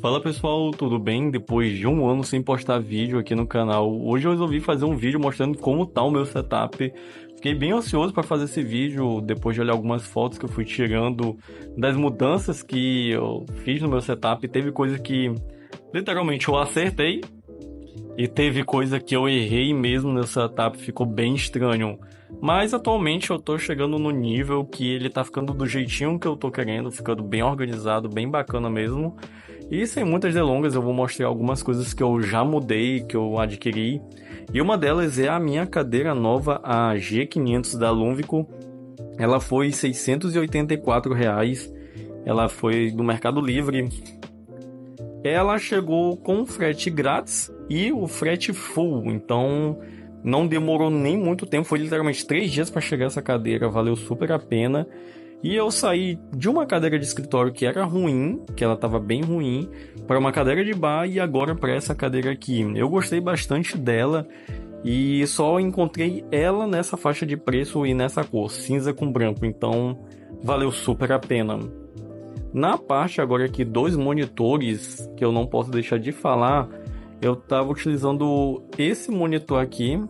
Fala pessoal, tudo bem? Depois de um ano sem postar vídeo aqui no canal, hoje eu resolvi fazer um vídeo mostrando como tá o meu setup. Fiquei bem ansioso para fazer esse vídeo, depois de olhar algumas fotos que eu fui tirando das mudanças que eu fiz no meu setup. Teve coisa que literalmente eu acertei e teve coisa que eu errei mesmo no setup, ficou bem estranho. Mas atualmente eu tô chegando no nível que ele tá ficando do jeitinho que eu tô querendo, ficando bem organizado, bem bacana mesmo. E sem muitas delongas, eu vou mostrar algumas coisas que eu já mudei, que eu adquiri. E uma delas é a minha cadeira nova, a G500 da Lumvico. Ela foi R$ 684. Ela foi do Mercado Livre. Ela chegou com frete grátis e o frete full. Então não demorou nem muito tempo. Foi literalmente 3 dias para chegar essa cadeira. Valeu super a pena. E eu saí de uma cadeira de escritório que era ruim, que ela estava bem ruim, para uma cadeira de bar e agora para essa cadeira aqui. Eu gostei bastante dela e só encontrei ela nessa faixa de preço e nessa cor, cinza com branco, então valeu super a pena. Na parte agora aqui dos monitores, que eu não posso deixar de falar, eu estava utilizando esse monitor aqui,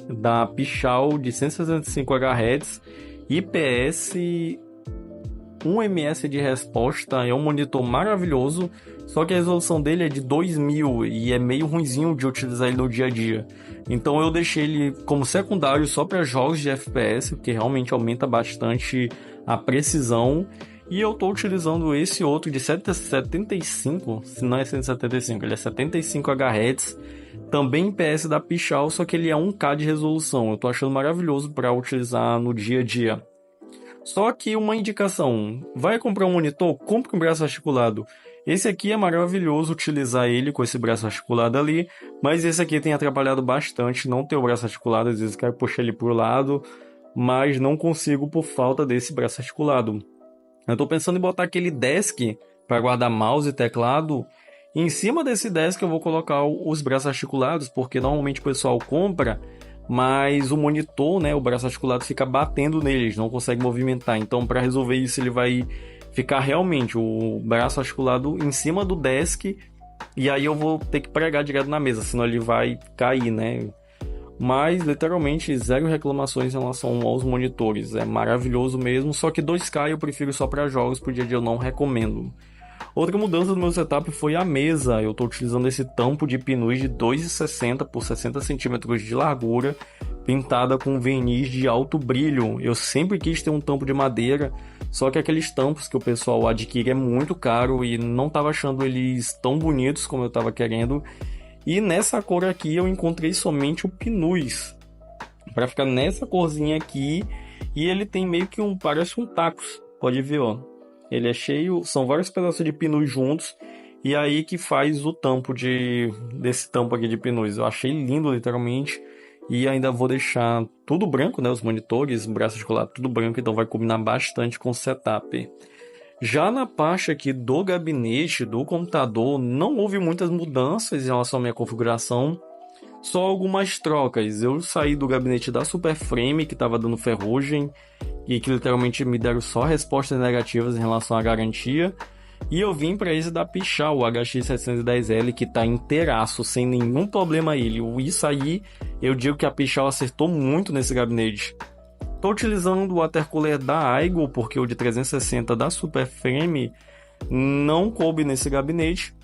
da Pichau de 165 Hz, IPS 1 ms de resposta. É um monitor maravilhoso, só que a resolução dele é de 2000 e é meio ruinzinho de utilizar ele no dia a dia. Então eu deixei ele como secundário só para jogos de FPS, porque realmente aumenta bastante a precisão. E eu estou utilizando esse outro de 75, se não é 175, ele é 75 Hz, também IPS da Pichau, só que ele é 1K de resolução. Eu estou achando maravilhoso para utilizar no dia a dia. Só que uma indicação, vai comprar um monitor? Compre um braço articulado. Esse aqui é maravilhoso utilizar ele com esse braço articulado ali, mas esse aqui tem atrapalhado bastante, não ter o braço articulado, às vezes quero puxar ele pro lado, mas não consigo por falta desse braço articulado. Eu tô pensando em botar aquele desk para guardar mouse e teclado. Em cima desse desk eu vou colocar os braços articulados, porque normalmente o pessoal compra, mas o monitor, né, o braço articulado fica batendo neles, não consegue movimentar. Então, para resolver isso, ele vai ficar realmente o braço articulado em cima do desk, e aí eu vou ter que pregar direto na mesa, senão ele vai cair, né? Mas, literalmente, zero reclamações em relação aos monitores. É maravilhoso mesmo, só que 2K eu prefiro só para jogos, por dia a dia eu não recomendo. Outra mudança do meu setup foi a mesa. Eu estou utilizando esse tampo de pinus de 2,60 por 60 centímetros de largura, pintada com verniz de alto brilho. Eu sempre quis ter um tampo de madeira, só que aqueles tampos que o pessoal adquire é muito caro e não estava achando eles tão bonitos como eu estava querendo. E nessa cor aqui eu encontrei somente o pinus, para ficar nessa corzinha aqui, e ele tem meio que parece um tacos, pode ver, ó. Ele é cheio, são vários pedaços de pinus juntos, e aí que faz o tampo desse tampo aqui de pinus. Eu achei lindo, literalmente, e ainda vou deixar tudo branco, né? Os monitores, braço articulado, tudo branco, então vai combinar bastante com o setup. Já na parte aqui do gabinete, do computador, não houve muitas mudanças em relação à minha configuração, só algumas trocas. Eu saí do gabinete da Superframe, que estava dando ferrugem, e que literalmente me deram só respostas negativas em relação à garantia. E eu vim para esse da Pichau, o HX710L, que está inteiraço, sem nenhum problema ele. Isso aí, eu digo que a Pichau acertou muito nesse gabinete. Estou utilizando o watercooler da Aigo, porque o de 360 da Superframe não coube nesse gabinete.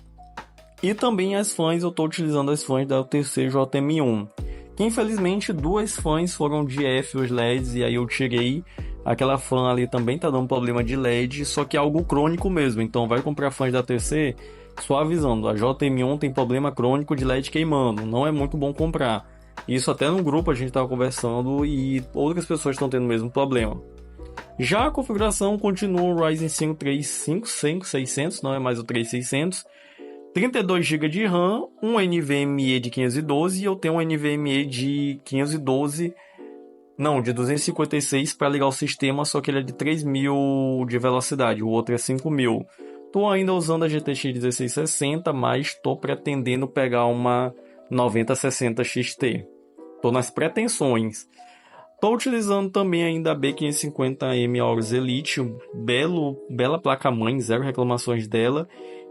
E também as fãs, eu estou utilizando as fãs da UTC JM1. Que infelizmente 2 fãs foram de F os LEDs, e aí eu tirei. Aquela fã ali também tá dando problema de LED, só que é algo crônico mesmo. Então vai comprar fãs da TC, só avisando, a JM1 tem problema crônico de LED queimando, não é muito bom comprar. Isso até no grupo a gente tava conversando e outras pessoas estão tendo o mesmo problema. Já a configuração continua o Ryzen 5 3600, não é mais o 3600, 32 GB de RAM, um NVMe de 512 e eu tenho um NVMe de 512, não, de 256 para ligar o sistema, só que ele é de 3000 de velocidade, o outro é 5000. Estou ainda usando a GTX 1660, mas estou pretendendo pegar uma 9060 XT. Estou nas pretensões. Estou utilizando também ainda a B550M Aorus Elite, bela placa-mãe, zero reclamações dela.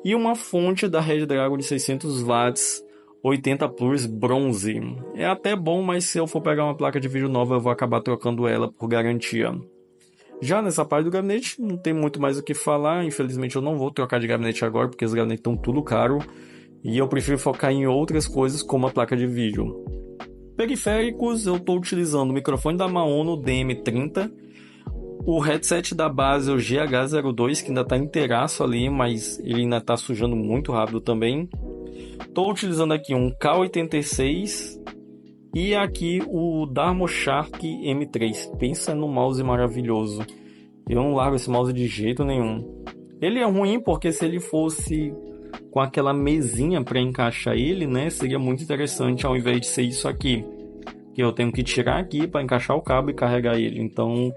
e uma fonte da Red Dragon de 600 watts 80 Plus bronze. É até bom, mas se eu for pegar uma placa de vídeo nova eu vou acabar trocando ela por garantia. Já nessa parte do gabinete não tem muito mais o que falar, infelizmente eu não vou trocar de gabinete agora porque os gabinetes estão tudo caro e eu prefiro focar em outras coisas como a placa de vídeo. Periféricos, eu estou utilizando o microfone da Maono DM30, o headset da base, o GH02, que ainda está inteiraço ali, mas ele ainda está sujando muito rápido também. Estou utilizando aqui um K86 e aqui o Darmoshark M3. Pensa no mouse maravilhoso. Eu não largo esse mouse de jeito nenhum. Ele é ruim porque se ele fosse com aquela mesinha para encaixar ele, né, seria muito interessante ao invés de ser isso aqui, que eu tenho que tirar aqui para encaixar o cabo e carregar ele. Então,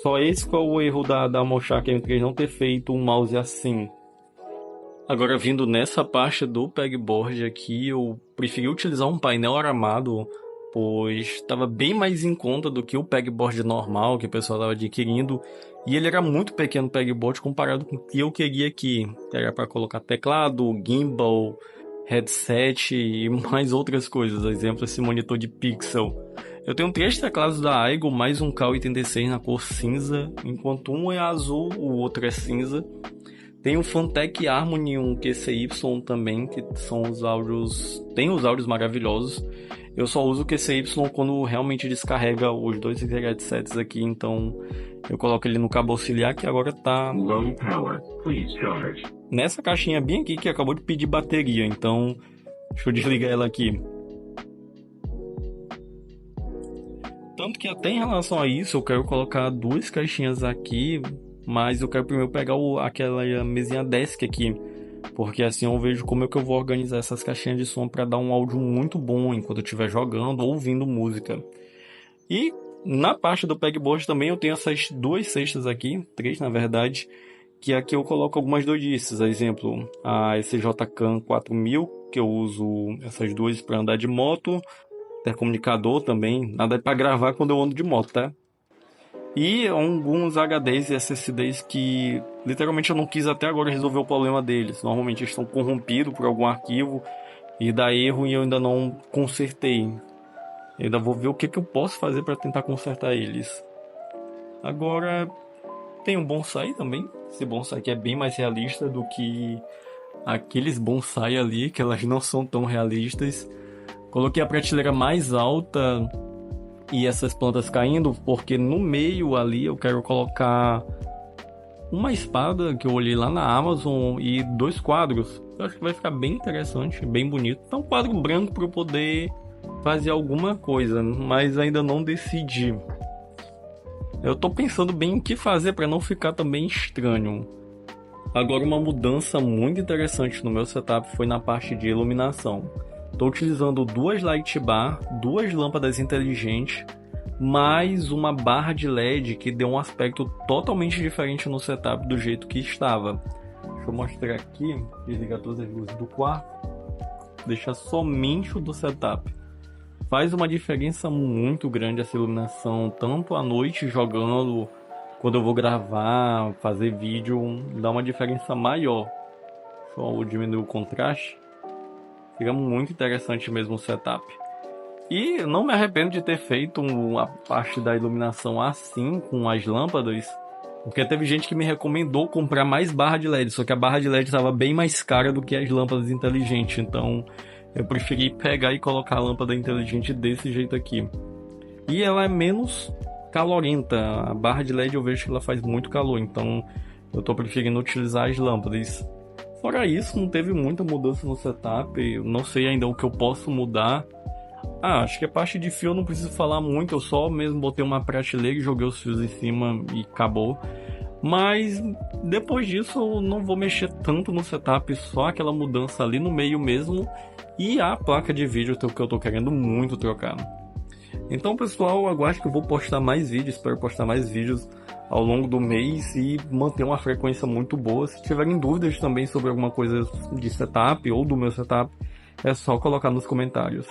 só esse foi o erro da Darmoshark M3 não ter feito um mouse assim. Agora, vindo nessa parte do pegboard aqui, eu preferi utilizar um painel aramado, pois estava bem mais em conta do que o pegboard normal que o pessoal estava adquirindo. E ele era muito pequeno o pegboard comparado com o que eu queria aqui. Era para colocar teclado, gimbal, headset e mais outras coisas. Exemplo, esse monitor de pixel. Eu tenho 3 teclados da Aigo, mais um K86 na cor cinza, enquanto um é azul, o outro é cinza. Tem o Fantech Harmony, um QCY também, que são os áudios... Tem os áudios maravilhosos. Eu só uso o QCY quando realmente descarrega os 2 headsets aqui, então eu coloco ele no cabo auxiliar que agora tá... Low power, please charge. Nessa caixinha bem aqui que acabou de pedir bateria, então deixa eu desligar ela aqui. Tanto que até em relação a isso eu quero colocar 2 caixinhas aqui, mas eu quero primeiro pegar aquela mesinha desk aqui, porque assim eu vejo como é que eu vou organizar essas caixinhas de som para dar um áudio muito bom enquanto eu estiver jogando ou ouvindo música. E na parte do pegboard também eu tenho essas 2 cestas aqui, 3 na verdade, que aqui eu coloco algumas doidices. Exemplo, a SJCAM 4000, que eu uso essas 2 para andar de moto, intercomunicador também, nada é para gravar quando eu ando de moto, tá? E alguns HDs e SSDs que literalmente eu não quis até agora resolver o problema deles. Normalmente eles estão corrompidos por algum arquivo e dá erro e eu ainda não consertei. Eu ainda vou ver o que eu posso fazer para tentar consertar eles. Agora tem um bonsai também. Esse bonsai aqui é bem mais realista do que aqueles bonsai ali, que elas não são tão realistas. Coloquei a prateleira mais alta e essas plantas caindo, porque no meio ali eu quero colocar uma espada que eu olhei lá na Amazon e 2 quadros. Eu acho que vai ficar bem interessante, bem bonito. É um quadro branco para eu poder fazer alguma coisa, mas ainda não decidi. Eu tô pensando bem em que fazer para não ficar também estranho. Agora, uma mudança muito interessante no meu setup foi na parte de iluminação. Estou utilizando 2 light bar, 2 lâmpadas inteligentes, mais uma barra de LED que deu um aspecto totalmente diferente no setup do jeito que estava. Deixa eu mostrar aqui, desligar todas as luzes do quarto, deixar somente o do setup. Faz uma diferença muito grande essa iluminação, tanto à noite jogando, quando eu vou gravar, fazer vídeo, dá uma diferença maior. Só eu diminuir o contraste. Fica muito interessante mesmo o setup. E não me arrependo de ter feito a parte da iluminação assim, com as lâmpadas, porque teve gente que me recomendou comprar mais barra de LED, só que a barra de LED estava bem mais cara do que as lâmpadas inteligentes, então eu preferi pegar e colocar a lâmpada inteligente desse jeito aqui. E ela é menos calorenta, a barra de LED eu vejo que ela faz muito calor, então eu estou preferindo utilizar as lâmpadas. Fora isso, não teve muita mudança no setup, eu não sei ainda o que eu posso mudar. Acho que a parte de fio eu não preciso falar muito, eu só mesmo botei uma prateleira e joguei os fios em cima e acabou. Mas depois disso eu não vou mexer tanto no setup, só aquela mudança ali no meio mesmo. E a placa de vídeo que eu tô querendo muito trocar. Então pessoal, aguarde que eu vou postar mais vídeos, espero postar mais vídeos ao longo do mês e manter uma frequência muito boa. Se tiverem dúvidas também sobre alguma coisa de setup ou do meu setup, é só colocar nos comentários.